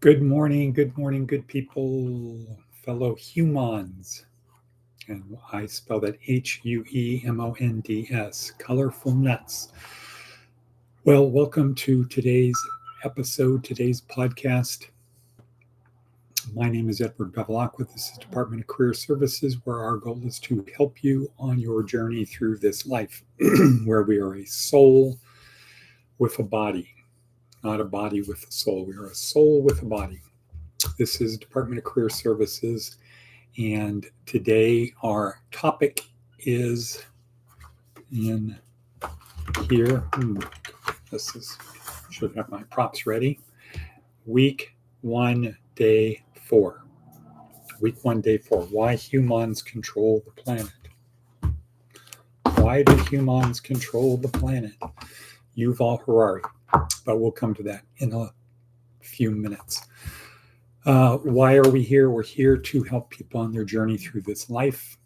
Good morning, good people, fellow humans. And I spell that Huemonds, colorful nuts. Well, welcome to today's episode, today's podcast. My name is Edward Bevilacqua. This is Department of Career Services, where our goal is to help you on your journey through this life, where we are a soul with a body, not a body with a soul. We are a soul with a body. This is Department of Career Services, and today our topic is in here. Should have my props ready. Week 1, day 4. Week 1, day 4. Why humans control the planet. Why do humans control the planet? Yuval Harari, but we'll come to that in a few minutes. Why are we here? We're here to help people on their journey through this life.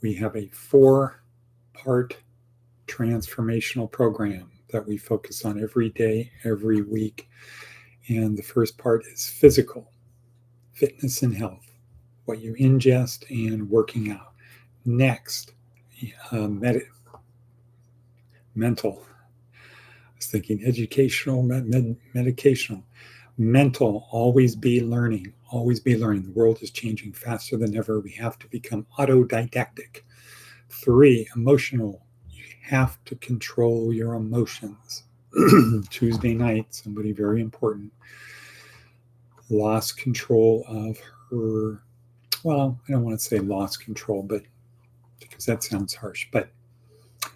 We have a 4-part transformational program that we focus on every day, every week. And the first part is physical, fitness and health, what you ingest and working out. Next, mental. I was thinking educational, medicational. Mental, always be learning, always be learning. The world is changing faster than ever. We have to become autodidactic. 3, emotional. You have to control your emotions. Tuesday night, somebody very important lost control of her, well, I don't want to say lost control, but because that sounds harsh, but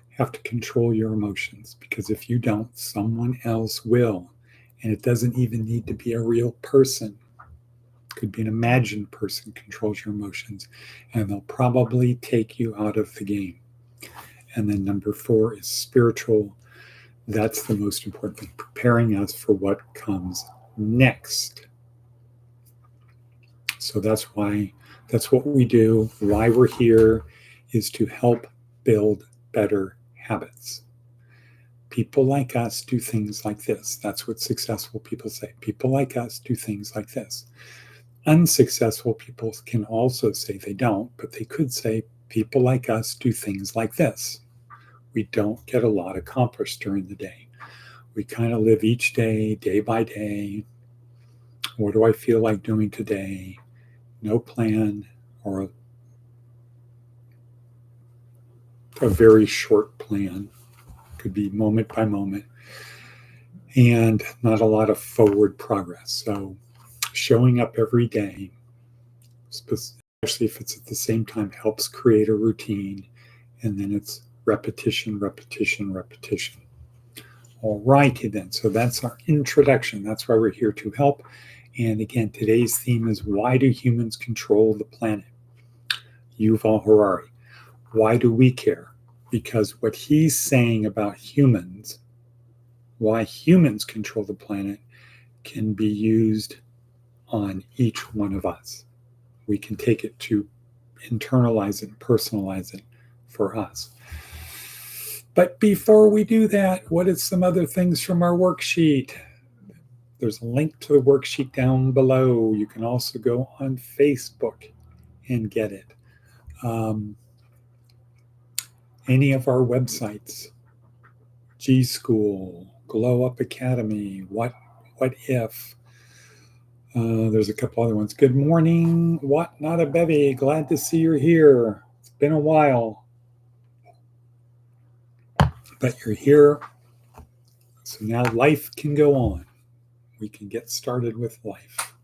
have to control your emotions, because if you don't, someone else will. And it doesn't even need to be a real person. It could be an imagined person controls your emotions, and they'll probably take you out of the game. And then number 4 is spiritual. That's the most important thing, preparing us for what comes next. So that's what we do. Why we're here is to help build better habits. People like us do things like this. That's what successful people say. People like us do things like this. Unsuccessful people can also say they don't, but they could say people like us do things like this. We don't get a lot accomplished during the day. We kind of live each day, day by day. What do I feel like doing today? No plan, or a very short plan. Could be moment by moment, and not a lot of forward progress. So showing up every day, especially if it's at the same time, helps create a routine, and then it's repetition, repetition, repetition. All righty then, so that's our introduction. That's why we're here to help. And again, today's theme is, why do humans control the planet? Yuval Harari. Why do we care? Because what he's saying about humans, why humans control the planet, can be used on each one of us. We can take it to internalize it, personalize it for us. But before we do that, what is some other things from our worksheet? There's a link to the worksheet down below. You can also go on Facebook and get it. Any of our websites, G School, Glow Up Academy, What If. There's a couple other ones. Good morning, What Not a Bevy. Glad to see you're here. It's been a while, but you're here. So now life can go on. We can get started with life.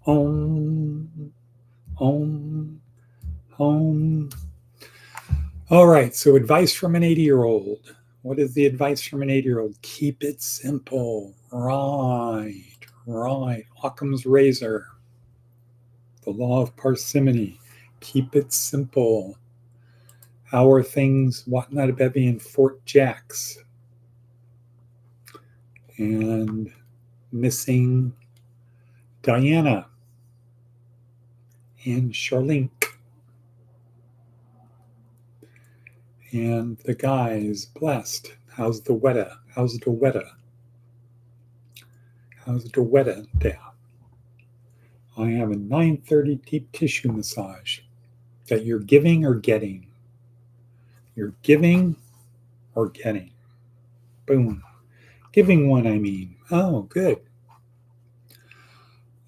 Home, home, home. All right, so advice from an 80-year-old. What is the advice from an 80-year-old? Keep it simple. Right. Occam's razor. The law of parsimony. Keep it simple. How are things, What Not a Bevy in Fort Jacks? And missing Diana and Charlene. And the guys, blessed. How's the weather? How's the weather there? I have a 9:30 deep tissue massage. That you're giving or getting? You're giving or getting? Boom. Giving one, I mean. Oh, good.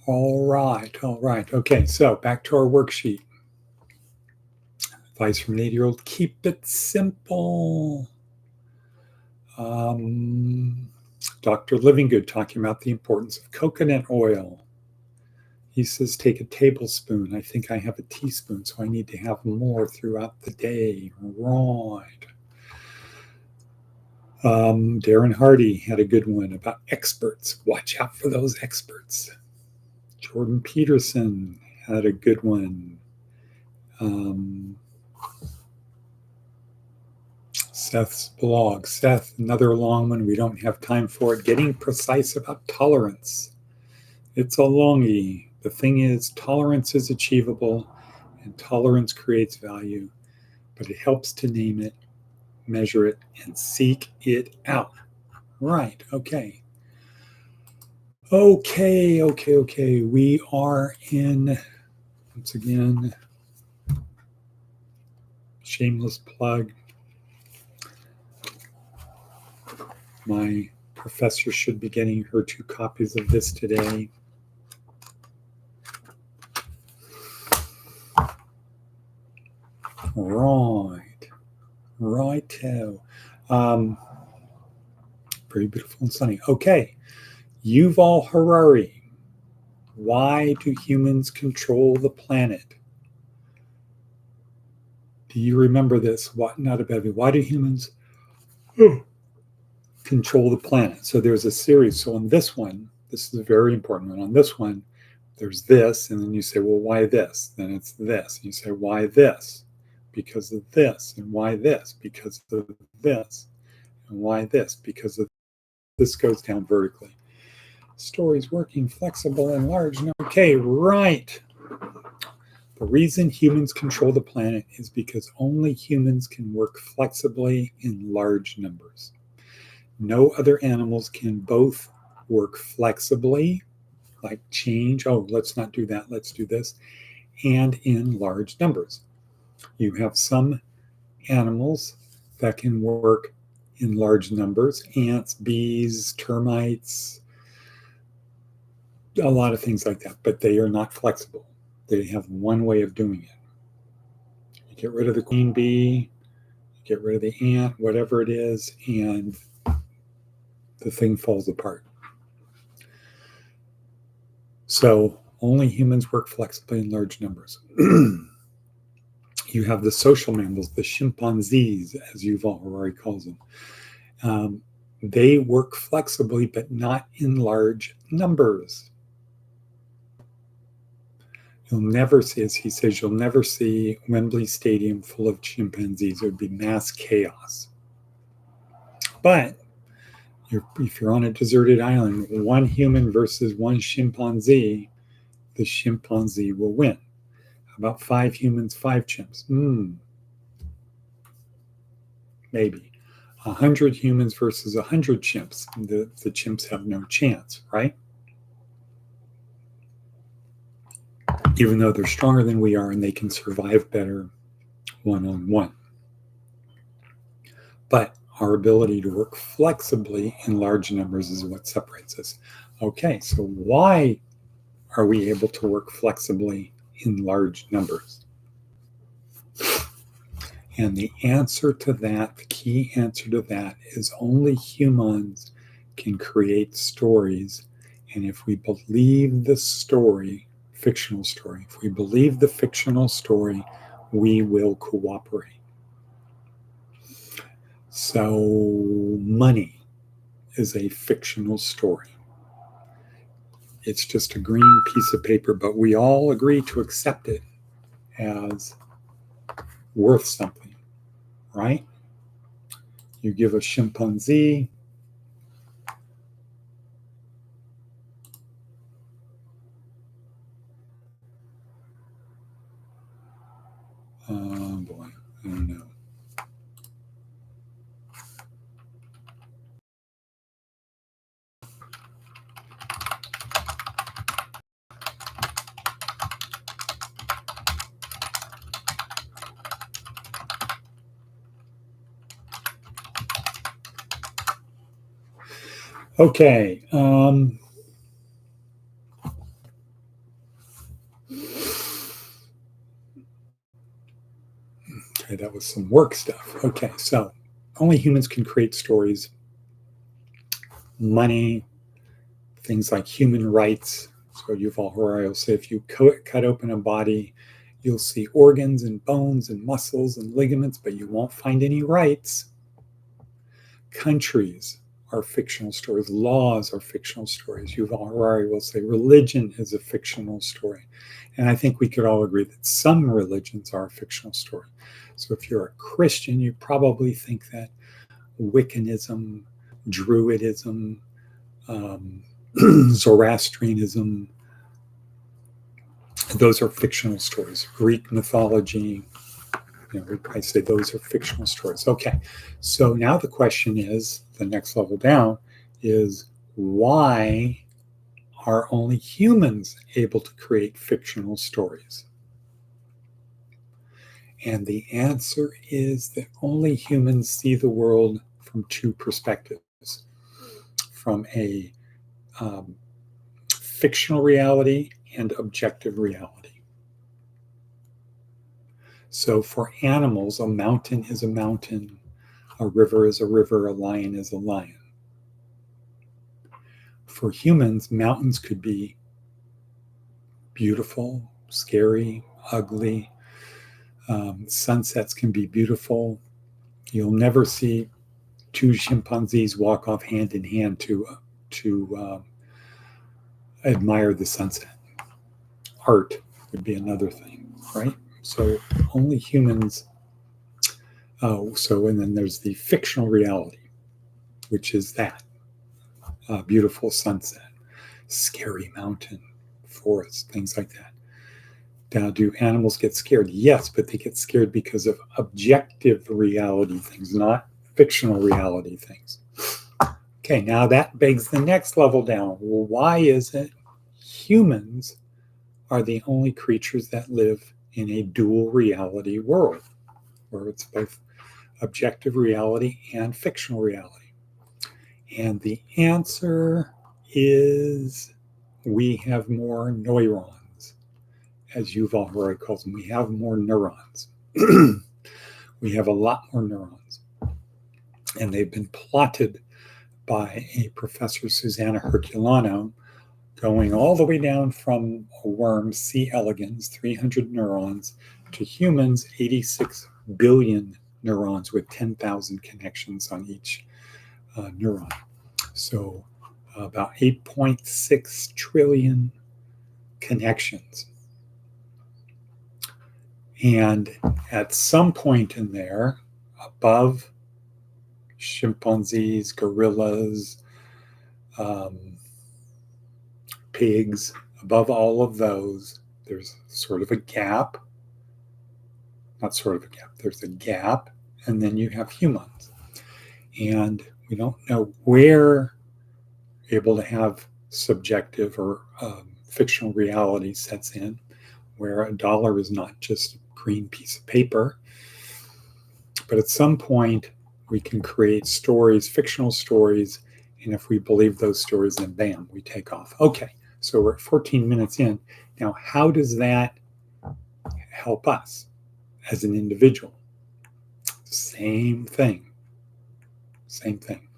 All right. Okay, so back to our worksheet. Advice from an 8-year-old, keep it simple. Dr. Livingood talking about the importance of coconut oil. He says, take a tablespoon. I think I have a teaspoon, so I need to have more throughout the day. Right. Darren Hardy had a good one about experts. Watch out for those experts. Jordan Peterson had a good one. Seth's blog. Seth, another long one. We don't have time for it. Getting precise about tolerance. It's a longie. The thing is, tolerance is achievable, and tolerance creates value, but it helps to name it, measure it, and seek it out. Right, okay. Okay. We are in, once again, shameless plug. My professor should be getting her 2 copies of this today. Righto. Very beautiful and sunny. Okay. Yuval Harari. Why do humans control the planet? Do you remember this? Not a bevy. Why do humans control the planet? So there's a series. So on this one, this is a very important one. On this one, there's this, and then you say, well, why this? Then it's this. And you say, why this? Because of this. And why this? Because of this. And why this? Because of this goes down vertically. Stories working, flexible, and large. Okay, right. The reason humans control the planet is because only humans can work flexibly in large numbers. No other animals can both work flexibly, like change, oh, let's not do that, let's do this, and in large numbers. You have some animals that can work in large numbers, ants, bees, termites, a lot of things like that, but they are not flexible. They have one way of doing it. You get rid of the queen bee, you get rid of the ant, whatever it is, and the thing falls apart. So only humans work flexibly in large numbers. You have the social mammals, the chimpanzees, as Yuval Harari calls them. They work flexibly, but not in large numbers. You'll never see, as he says, you'll never see Wembley Stadium full of chimpanzees. It would be mass chaos. But if you're on a deserted island, one human versus one chimpanzee, the chimpanzee will win. How about 5 humans, 5 chimps? Maybe. 100 humans versus 100 chimps. The chimps have no chance, right? Even though they're stronger than we are and they can survive better one-on-one. But our ability to work flexibly in large numbers is what separates us. Okay, so why are we able to work flexibly in large numbers? And the answer to that, the key answer to that, is only humans can create stories. And if we believe the story, fictional story, if we believe the fictional story, we will cooperate. So money is a fictional story. It's just a green piece of paper, but we all agree to accept it as worth something, right? You give a chimpanzee oh boy, I don't know. Okay. Okay, that was some work stuff. Okay, so only humans can create stories. Money, things like human rights. So Yuval Harari will say if you cut open a body, you'll see organs and bones and muscles and ligaments, but you won't find any rights. Countries are fictional stories. Laws are fictional stories. Yuval Harari will say religion is a fictional story. And I think we could all agree that some religions are a fictional story. So if you're a Christian, you probably think that Wiccanism, Druidism, Zoroastrianism, those are fictional stories. Greek mythology, I say those are fictional stories. Okay, so now the question is, the next level down is, why are only humans able to create fictional stories? And the answer is that only humans see the world from two perspectives, from a fictional reality and objective reality. So for animals, a mountain is a mountain, a river is a river, a lion is a lion. For humans, mountains could be beautiful, scary, ugly. Sunsets can be beautiful. You'll never see two chimpanzees walk off hand in hand to admire the sunset. Art would be another thing, right? So only humans. And then there's the fictional reality, which is that beautiful sunset, scary mountain, forest, things like that. Now, do animals get scared? Yes, but they get scared because of objective reality things, not fictional reality things. Okay, now that begs the next level down. Well, why is it humans are the only creatures that live in a dual reality world, where it's both objective reality and fictional reality? And the answer is we have more neurons, as Yuval Harari calls them. We have more neurons. We have a lot more neurons. And they've been plotted by a professor, Susanna Herculano, going all the way down from a worm, C. elegans, 300 neurons, to humans, 86 billion neurons with 10,000 connections on each neuron. So about 8.6 trillion connections. And at some point in there, above chimpanzees, gorillas, pigs, above all of those, there's sort of a gap. Not sort of a gap, there's a gap, and then you have humans. And we don't know where able to have subjective or fictional reality sets in, where a dollar is not just a green piece of paper. But at some point, we can create stories, fictional stories, and if we believe those stories, then bam, we take off. Okay, so we're at 14 minutes in. Now, how does that help us as an individual? Same thing. Same thing.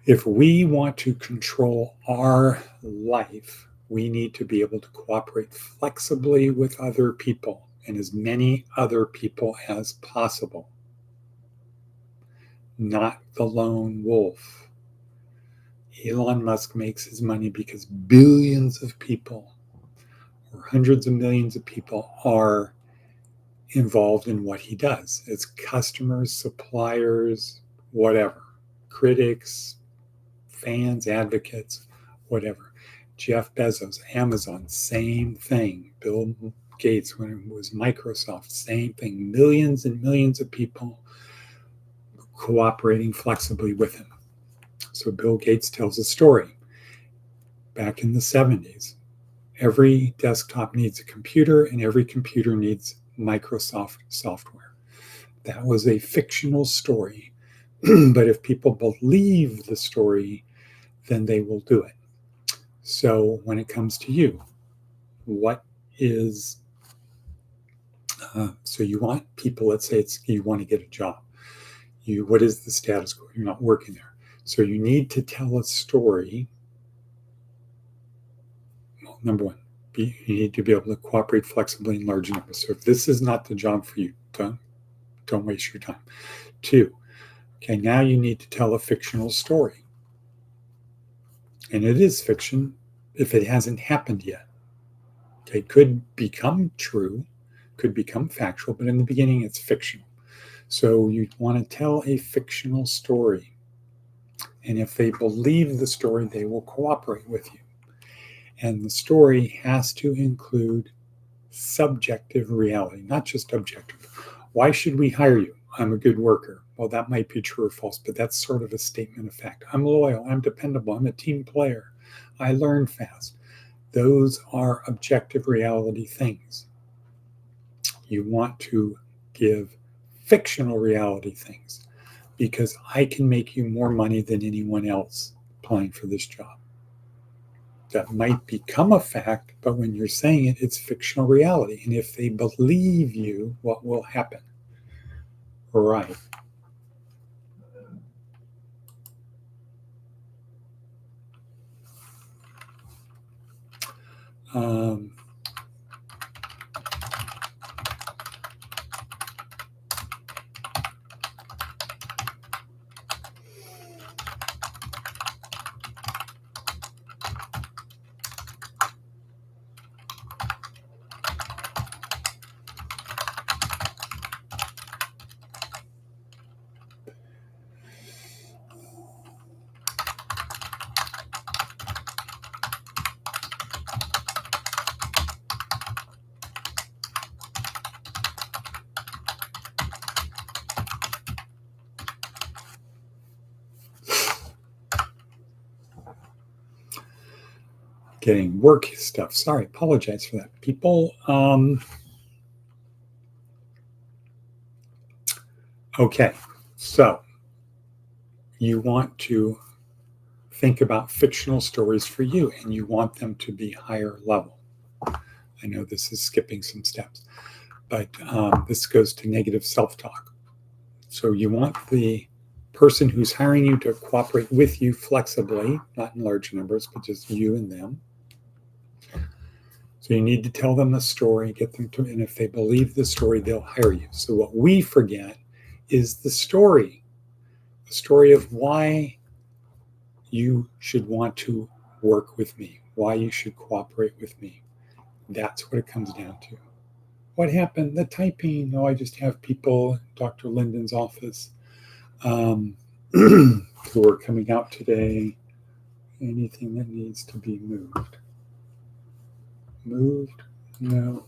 If we want to control our life, we need to be able to cooperate flexibly with other people and as many other people as possible. Not the lone wolf. Elon Musk makes his money because billions of people or hundreds of millions of people are involved in what he does. It's customers, suppliers, whatever, critics, fans, advocates, whatever. Jeff Bezos, Amazon, same thing. Bill Gates, when it was Microsoft, same thing. Millions and millions of people cooperating flexibly with him. So Bill Gates tells a story. Back in the 70s, every desktop needs a computer and every computer needs Microsoft software. That was a fictional story But if people believe the story, then they will do it. So when it comes to you, what is, so you want people, let's say you want to get a job. What is the status quo? You're not working there. So you need to tell a story. Well, number one, you need to be able to cooperate flexibly in large numbers. So if this is not the job for you, don't waste your time. 2, okay, now you need to tell a fictional story. And it is fiction if it hasn't happened yet. Okay, could become true, could become factual, but in the beginning it's fictional. So you want to tell a fictional story. And if they believe the story, they will cooperate with you. And the story has to include subjective reality, not just objective. Why should we hire you? I'm a good worker. Well, that might be true or false, but that's sort of a statement of fact. I'm loyal. I'm dependable. I'm a team player. I learn fast. Those are objective reality things. You want to give fictional reality things because I can make you more money than anyone else applying for this job. That might become a fact, but when you're saying it, it's fictional reality. And if they believe you, what will happen? Right. Getting work stuff. Sorry, apologize for that, people. Okay, so you want to think about fictional stories for you, and you want them to be higher level. I know this is skipping some steps, but this goes to negative self-talk. So you want the person who's hiring you to cooperate with you flexibly, not in large numbers, but just you and them. So you need to tell them a story, get them to, and if they believe the story, they'll hire you. So what we forget is the story of why you should want to work with me, why you should cooperate with me. That's what it comes down to. What happened? The typing. Oh, I just have people in Dr. Linden's office who are coming out today. Anything that needs to be moved? Moved? No.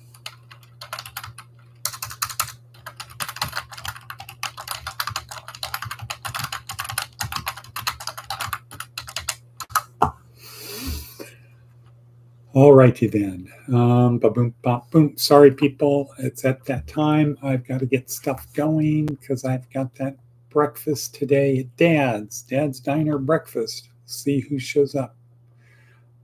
All righty then. Ba-boom, ba-boom. Sorry, people. It's at that time. I've got to get stuff going because I've got that breakfast today at Dad's Diner breakfast. See who shows up.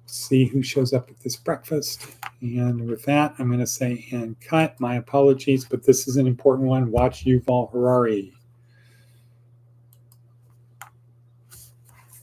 See who shows up at this breakfast. And with that, I'm going to say and cut. My apologies, but this is an important one. Watch Yuval Harari.